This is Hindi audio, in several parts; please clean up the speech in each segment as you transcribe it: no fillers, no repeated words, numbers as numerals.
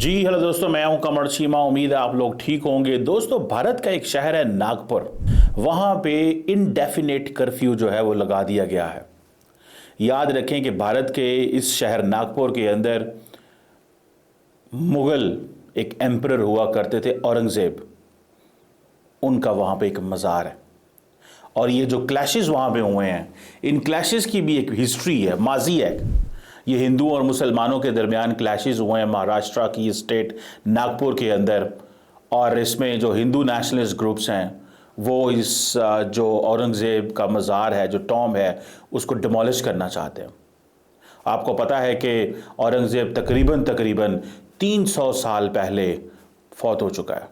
जी हेलो दोस्तों, मैं हूं कमर चीमा। उम्मीद है आप लोग ठीक होंगे। दोस्तों, भारत का एक शहर है नागपुर। वहां पे इनडेफिनेट कर्फ्यू जो है वो लगा दिया गया है। याद रखें कि भारत के इस शहर नागपुर के अंदर मुगल एक एम्परर हुआ करते थे, औरंगजेब। उनका वहां पे एक मज़ार है। और ये जो क्लैशेस वहां पे हुए हैं, इन क्लैशेस की भी एक हिस्ट्री है, माजी है। ये हिंदुओं और मुसलमानों के दरमियान क्लैशेस हुए हैं महाराष्ट्र की स्टेट नागपुर के अंदर। और इसमें जो हिंदू नेशनलिस्ट ग्रुप्स हैं वो इस जो औरंगज़ेब का मज़ार है, जो टॉम है, उसको डिमोलिश करना चाहते हैं। आपको पता है कि औरंगज़ेब तकरीबन तकरीबन 300 साल पहले फौत हो चुका है।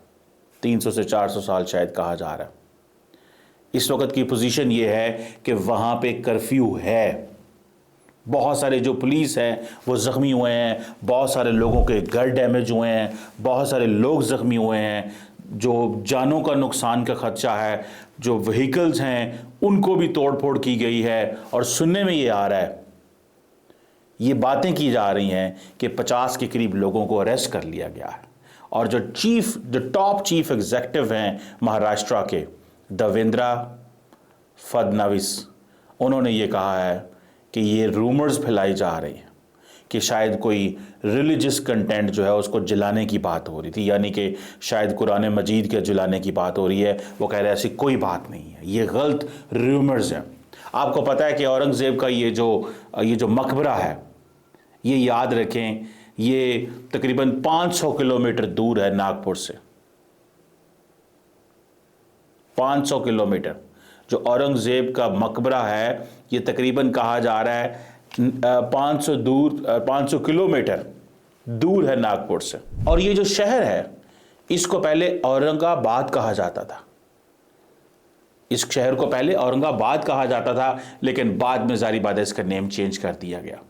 300 से 400 साल शायद कहा जा रहा है। इस वक्त की पोजीशन ये है कि वहाँ पे कर्फ्यू है। बहुत सारे जो पुलिस हैं वो ज़ख्मी हुए हैं, बहुत सारे लोगों के घर डैमेज हुए हैं, बहुत सारे लोग ज़ख्मी हुए हैं, जो जानों का नुकसान का खदशा है, जो व्हीकल्स हैं उनको भी तोड़ फोड़ की गई है। और सुनने में ये आ रहा है, ये बातें की जा रही हैं कि 50 के करीब लोगों को अरेस्ट कर लिया गया है। और जो टॉप चीफ एग्जेक्टिव हैं महाराष्ट्र के, देवेंद्र फडणवीस, उन्होंने ये कहा है कि ये रूमर्स फैलाई जा रही हैं कि शायद कोई रिलीजियस कंटेंट जो है उसको जलाने की बात हो रही थी, यानी कि शायद कुरान मजीद के जलाने की बात हो रही है। वो कह रहे हैं ऐसी कोई बात नहीं है, ये गलत रूमर्स हैं। आपको पता है कि औरंगज़ेब का ये जो मकबरा है, ये याद रखें, ये तकरीबन 500 किलोमीटर दूर है नागपुर से। 500 किलोमीटर जो औरंगज़ेब का मकबरा है, ये तकरीबन कहा जा रहा है 500 किलोमीटर दूर है नागपुर से। और ये जो शहर है, इसको पहले औरंगाबाद कहा जाता था। इस शहर को पहले औरंगाबाद कहा जाता था, लेकिन बाद में ज़ाहिर बात है इसका नेम चेंज कर दिया गया।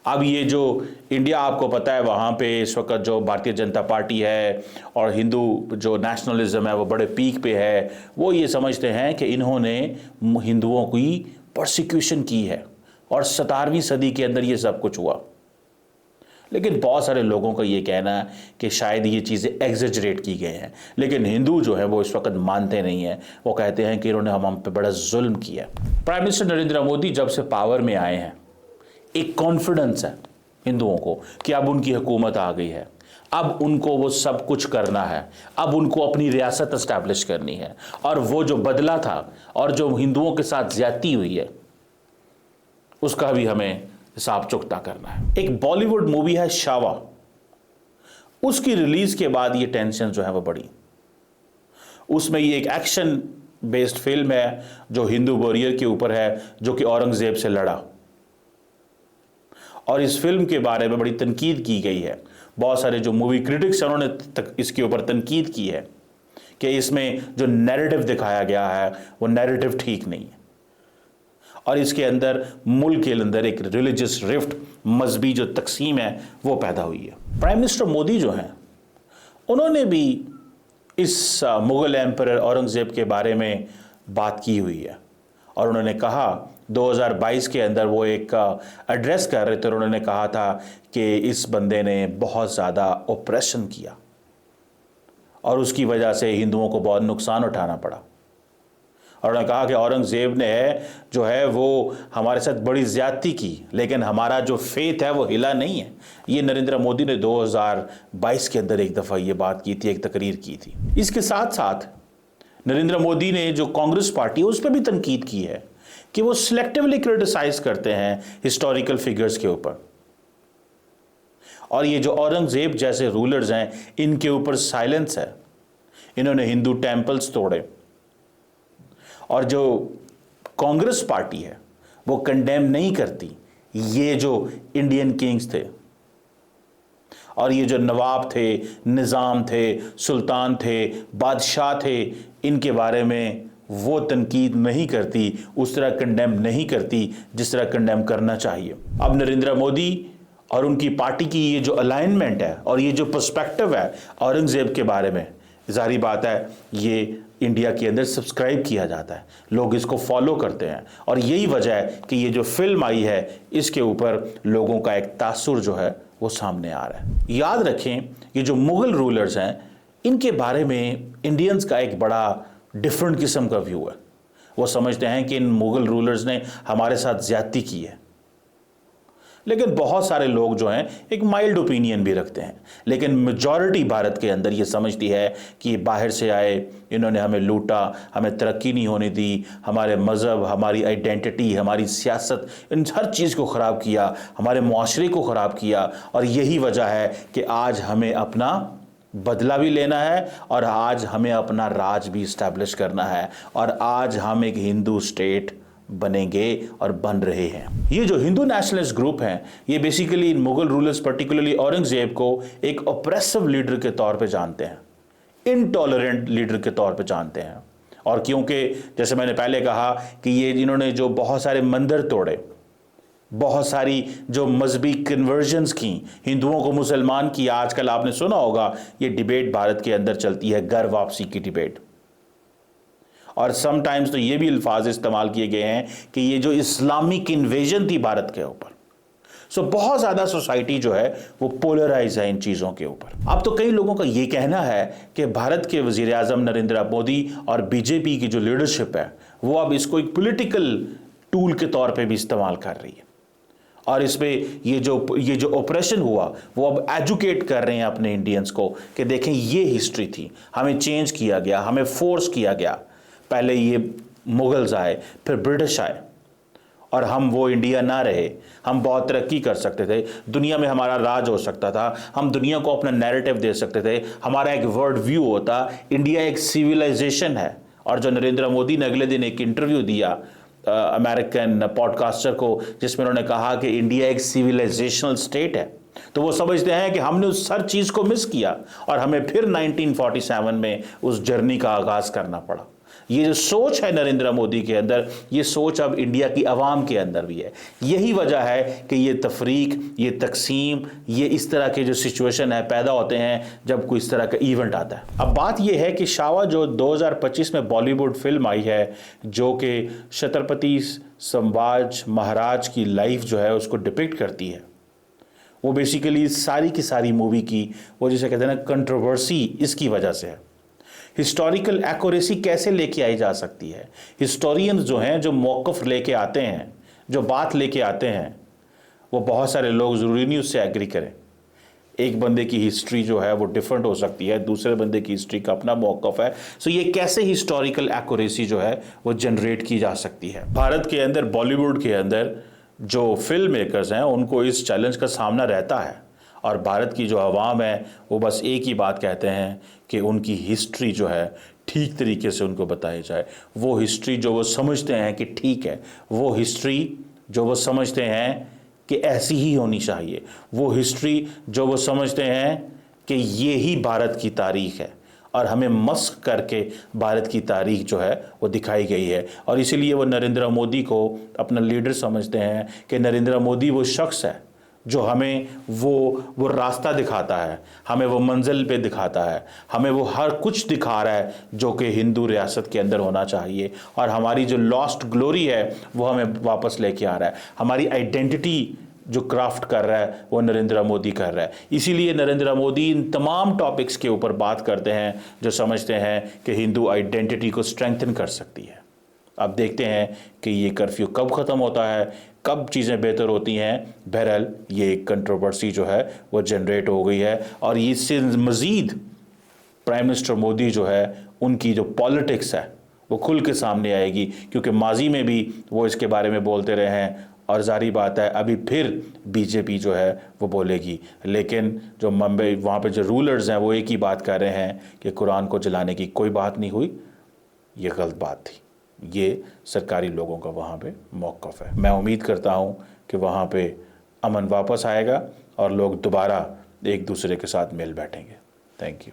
अब ये जो इंडिया, आपको पता है वहाँ पे इस वक्त जो भारतीय जनता पार्टी है और हिंदू जो नेशनलिज्म है वो बड़े पीक पे है। वो ये समझते हैं कि इन्होंने हिंदुओं की परसिक्यूशन की है और 17वीं सदी के अंदर ये सब कुछ हुआ। लेकिन बहुत सारे लोगों का ये कहना है कि शायद ये चीज़ें एग्जेजरेट की गई हैं। लेकिन हिंदू जो है वो इस वक्त मानते नहीं हैं। वो कहते हैं कि इन्होंने हम पे बड़ा जुल्म किया। प्राइम मिनिस्टर नरेंद्र मोदी जब से पावर में आए हैं, एक कॉन्फिडेंस है हिंदुओं को कि अब उनकी हुकूमत आ गई है, अब उनको वो सब कुछ करना है, अब उनको अपनी रियासत एस्टैब्लिश करनी है। और वो जो बदला था और जो हिंदुओं के साथ ज्यादती हुई है, उसका भी हमें हिसाब चुकता करना है। एक बॉलीवुड मूवी है शावा, उसकी रिलीज के बाद ये टेंशन जो है वो बढ़ी। उसमें ये एक एक्शन बेस्ड फिल्म है जो हिंदू वॉरियर के ऊपर है, जो कि औरंगजेब से लड़ा। और इस फिल्म के बारे में बड़ी तनकीद की गई है। बहुत सारे जो मूवी क्रिटिक्स हैं उन्होंने इसके ऊपर तनकीद की है कि इसमें जो नैरेटिव दिखाया गया है वो नैरेटिव ठीक नहीं है। और इसके अंदर मुल्क के अंदर एक रिलीजियस रिफ्ट, मजहबी जो तकसीम है वो पैदा हुई है। प्राइम मिनिस्टर मोदी जो हैं, उन्होंने भी इस मुगल एम्परर औरंगजेब के बारे में बात की हुई है। और उन्होंने कहा 2022 के अंदर वो एक एड्रेस कर रहे थे और उन्होंने कहा था कि इस बंदे ने बहुत ज़्यादा ऑपरेशन किया और उसकी वजह से हिंदुओं को बहुत नुकसान उठाना पड़ा। और उन्होंने कहा कि औरंगज़ेब ने जो है वो हमारे साथ बड़ी ज़्यादती की, लेकिन हमारा जो फेथ है वो हिला नहीं है। ये नरेंद्र मोदी ने 2022 के अंदर एक दफ़ा ये बात की थी, एक तकरीर की थी। इसके साथ साथ नरेंद्र मोदी ने जो कांग्रेस पार्टी है उस पर भी तनकीद की है कि वो सिलेक्टिवली क्रिटिसाइज करते हैं हिस्टोरिकल फिगर्स के ऊपर। और ये जो औरंगजेब जैसे रूलर्स हैं, इनके ऊपर साइलेंस है। इन्होंने हिंदू टेंपल्स तोड़े। और जो कांग्रेस पार्टी है वो कंडेम नहीं करती ये जो इंडियन किंग्स थे और ये जो नवाब थे, निज़ाम थे, सुल्तान थे, बादशाह थे, इनके बारे में वो तनकीद नहीं करती, उस तरह कंडेम नहीं करती जिस तरह कंडेम करना चाहिए। अब नरेंद्र मोदी और उनकी पार्टी की ये जो अलाइनमेंट है और ये जो पर्सपेक्टिव है औरंगजेब के बारे में, जाहिर बात है ये इंडिया के अंदर सब्सक्राइब किया जाता है, लोग इसको फॉलो करते हैं। और यही वजह है कि ये जो फिल्म आई है इसके ऊपर लोगों का एक तासुर जो है वो सामने आ रहा है। याद रखें, ये जो मुगल रूलर्स हैं, इनके बारे में इंडियंस का एक बड़ा डिफरेंट किस्म का व्यू है। वो समझते हैं कि इन मुगल रूलर्स ने हमारे साथ ज्यादती की है। लेकिन बहुत सारे लोग जो हैं एक माइल्ड ओपिनियन भी रखते हैं, लेकिन मेजॉरिटी भारत के अंदर ये समझती है कि बाहर से आए, इन्होंने हमें लूटा, हमें तरक्की नहीं होने दी, हमारे मज़हब, हमारी आइडेंटिटी, हमारी सियासत, इन हर चीज़ को ख़राब किया, हमारे मुआशरे को ख़राब किया। और यही वजह है कि आज हमें अपना बदला भी लेना है और आज हमें अपना राज भी इस्टेब्लिश करना है और आज हम एक हिंदू स्टेट बनेंगे और बन रहे हैं। ये जो हिंदू नेशनलिस्ट ग्रुप हैं, ये बेसिकली इन मुगल रूलर्स, पर्टिकुलरली औरंगजेब को एक ऑप्रेसिव लीडर के तौर पे जानते हैं, इनटॉलरेंट लीडर के तौर पे जानते हैं। और क्योंकि जैसे मैंने पहले कहा कि ये इन्होंने जो बहुत सारे मंदिर तोड़े, बहुत सारी जो मजहबी कन्वर्जन्स की, हिंदुओं को मुसलमान किया, आजकल आपने सुना होगा ये डिबेट भारत के अंदर चलती है, घर वापसी की डिबेट। और समटाइम्स तो ये भी अल्फाज इस्तेमाल किए गए हैं कि ये जो इस्लामिक इन्वेजन थी भारत के ऊपर। सो बहुत ज़्यादा सोसाइटी जो है वो पोलराइज है इन चीज़ों के ऊपर। अब तो कई लोगों का ये कहना है कि भारत के वज़ीर आज़म नरेंद्र मोदी और बीजेपी की जो लीडरशिप है वो अब इसको एक पॉलिटिकल टूल के तौर पे भी इस्तेमाल कर रही है। और इसमें ये जो ऑपरेशन हुआ वो अब एजुकेट कर रहे हैं अपने इंडियंस को कि देखें ये हिस्ट्री थी, हमें चेंज किया गया, हमें फोर्स किया गया। पहले ये मुगल्स आए, फिर ब्रिटिश आए और हम वो इंडिया ना रहे। हम बहुत तरक्की कर सकते थे, दुनिया में हमारा राज हो सकता था, हम दुनिया को अपना नैरेटिव दे सकते थे, हमारा एक वर्ल्ड व्यू होता, इंडिया एक सिविलाइजेशन है। और जो नरेंद्र मोदी ने अगले दिन एक इंटरव्यू दिया अमेरिकन पॉडकास्टर को, जिसमें उन्होंने कहा कि इंडिया एक सिविलाइजेशनल स्टेट है, तो वो समझते हैं कि हमने उस हर चीज़ को मिस किया और हमें फिर 1947 में उस जर्नी का आगाज़ करना पड़ा। ये जो सोच है नरेंद्र मोदी के अंदर, ये सोच अब इंडिया की आवाम के अंदर भी है। यही वजह है कि ये तफरीक, ये तकसीम, ये इस तरह के जो सिचुएशन है पैदा होते हैं जब कोई इस तरह का इवेंट आता है। अब बात ये है कि शावा जो 2025 में बॉलीवुड फिल्म आई है, जो कि छत्रपति संभाज महाराज की लाइफ जो है उसको डिपिक्ट करती है, वो बेसिकली सारी की सारी मूवी की वो जिसे कहते हैं ना कंट्रोवर्सी, इसकी वजह से है। हिस्टोरिकल एक्यूरेसी कैसे लेके आई जा सकती है? हिस्टोरियंस जो हैं, जो मौक़िफ़ लेके आते हैं, जो बात लेके आते हैं, वो बहुत सारे लोग ज़रूरी नहीं उससे एग्री करें। एक बंदे की हिस्ट्री जो है वो डिफरेंट हो सकती है, दूसरे बंदे की हिस्ट्री का अपना मौक़िफ़ है। सो ये कैसे हिस्टोरिकल एक्यूरेसी जो है वो जनरेट की जा सकती है? भारत के अंदर, बॉलीवुड के अंदर जो फिल्म मेकर्स हैं उनको इस चैलेंज का सामना रहता है और भारत की जो आवाम है वो बस एक ही बात कहते हैं कि उनकी हिस्ट्री जो है ठीक तरीके से उनको बताई जाए। वो हिस्ट्री जो वो समझते हैं कि ठीक है, वो हिस्ट्री जो वो समझते हैं कि ऐसी ही होनी चाहिए, वो हिस्ट्री जो वो समझते हैं कि ये ही भारत की तारीख़ है और हमें मस्क करके भारत की तारीख जो है वो दिखाई गई है। और इसीलिए वो नरेंद्र मोदी को अपना लीडर समझते हैं कि नरेंद्र मोदी वो शख्स है जो हमें वो रास्ता दिखाता है, हमें वो मंजिल पे दिखाता है, हमें वो हर कुछ दिखा रहा है जो कि हिंदू रियासत के अंदर होना चाहिए। और हमारी जो लॉस्ट ग्लोरी है वो हमें वापस लेके आ रहा है। हमारी आइडेंटिटी जो क्राफ्ट कर रहा है वो नरेंद्र मोदी कर रहा है। इसीलिए नरेंद्र मोदी इन तमाम टॉपिक्स के ऊपर बात करते हैं जो समझते हैं कि हिंदू आइडेंटिटी को स्ट्रेंथन कर सकती है। अब देखते हैं कि ये कर्फ्यू कब ख़त्म होता है, कब चीज़ें बेहतर होती हैं। बहरहाल ये एक कंट्रोवर्सी जो है वो जनरेट हो गई है और इससे मज़ीद प्राइम मिनिस्टर मोदी जो है उनकी जो पॉलिटिक्स है वो खुल के सामने आएगी, क्योंकि माजी में भी वो इसके बारे में बोलते रहे हैं और जारी बात है अभी फिर बीजेपी जो है वो बोलेगी। लेकिन जो मुंबई वहाँ पे जो रूलर्स हैं वो एक ही बात कर रहे हैं कि कुरान को जलाने की कोई बात नहीं हुई, ये गलत बात थी। ये सरकारी लोगों का वहाँ पे मौक़िफ़ है। मैं उम्मीद करता हूँ कि वहाँ पे अमन वापस आएगा और लोग दोबारा एक दूसरे के साथ मिल बैठेंगे। Thank you.